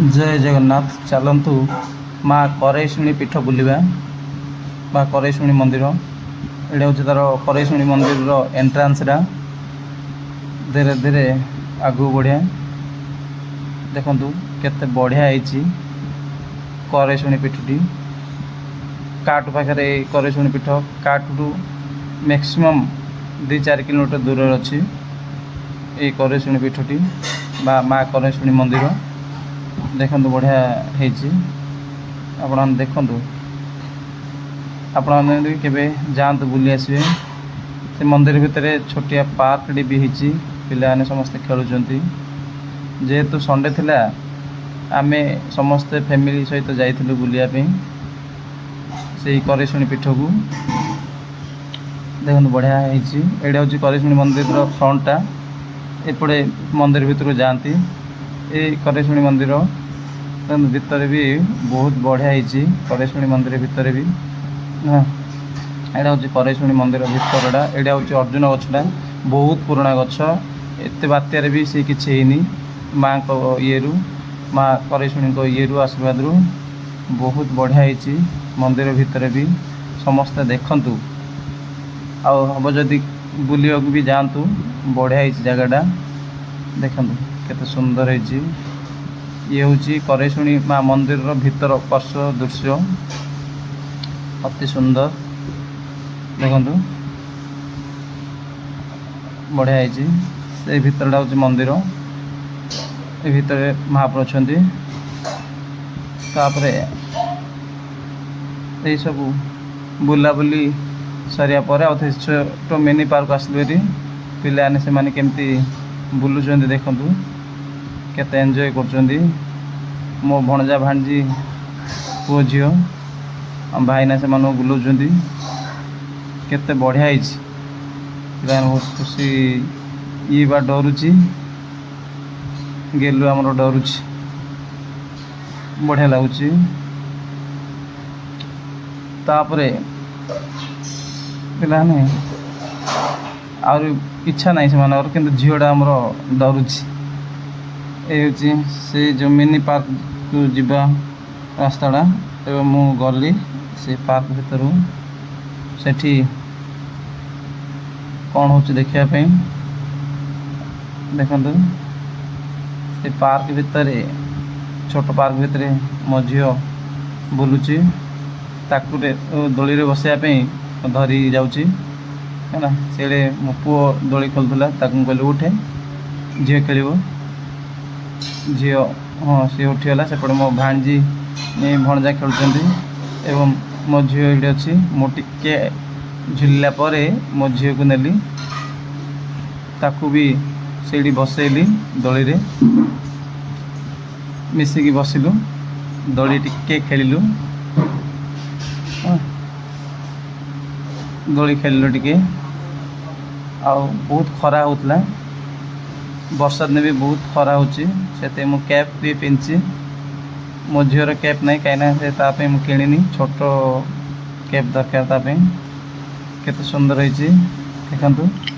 जय जगन्नाथ। चलतु माँ करईशुणी पीठ बुलवा बा करईशुणी मंदिर। ये हूँ तार करईशुणी मंदिर एंट्रांसटा। धीरे धीरे आगू बढ़िया देखु केते बढ़िया होती करईशुणी पीठटी। काटू पाखे करईशुणी पीठ काटू मैक्सिमम 2-4 किलोमीटर दूर अच्छी ये करईशुणी पीठटी बा माँ करईशुणी मंदिर। देखु बढ़िया होती आपण देखु आपण केवे जातु बुली आसबे। से मंदिर भितर छोटिया पार्कटी भी होती पिलाने समस्ते खेलुंट। जेहेतु संडे थिला आमे समस्ते फैमिली सहित जाइथिलु बुलिया से करईशुणी पीठ को। देखो बढ़िया होती ये हूँ करईशुणी मंदिर फ्रंटा। एपटे मंदिर भितर जाती ये करईशुणी मंदिर भितर भी बहुत बढ़िया होती। करईशुणी मंदिर भितर भी यहाँ हूँ करईशुणी मंदिर भितरटा। यहाँ हूँ अर्जुन गछटा बहुत पुराना गछ। एत बात्यार भी सी कि माँ को ये माँ करईशुणी को ये आशीर्वाद बहुत बढ़िया होती। मंदिर भितर भी समस्ते देखंतु हम जदि बुलिया भी जातु बढ़िया होती जगहटा। देखु केते सुंदर होती। ये हूँ करईशुणी माँ मंदिर भीतर पर्श दृश्य अति सुंदर। देखु बढ़िया होती से भीतरटा हूँ मंदिर। ये भीतर महाप्रभु अच्छा तापर यही सब बुलाबुली सरिया पर छोट मिनी पार्क आसलु। पिलाने से माने केमती बुलुचंदी देखु केते एंजॉय करचंदी। मो भणजा भांजी पुओ झील भाईना से मानो बुलाउंट केते बढ़िया होती। बहुत खुशी ये बा डरुची गेलु आमर डरुची बढ़िया लगुच। तापरे पिलाने और इच्छा नहीं से कि झीलटा आमर डरुची। ये हूँ से जो मिनी पार्क को जीवा रास्ताटा एवं मु गली से पार्क भीतर सेठी कौन हो देखापी। देखु से पार्क भितर छोट पार्क भितर मो झील बुलुची ताकुरे दोली रे बसापी धरी जाऊँगी है से मो पुओ दोली खोलुला कहली उठे झील खेल झील। हाँ सी उठीगला सेपटे मो भांजी भणजा खेलुंट एवं मो झील ये अच्छी। मो टिके झुलिला मो झील को नेली ताकू भी से बसैली दोली रे मिसिकी बसिलु दोली टिके खेलिलु। दोली खेलिलु टिके आ बहुत खरा होता वर्षा दिन भी बहुत खरा होची से मु कैप भी पिंची। मो झीर कैप नहीं कहीं मुझे किणी छोट कैप दरकार केते सुंदर होती देखु।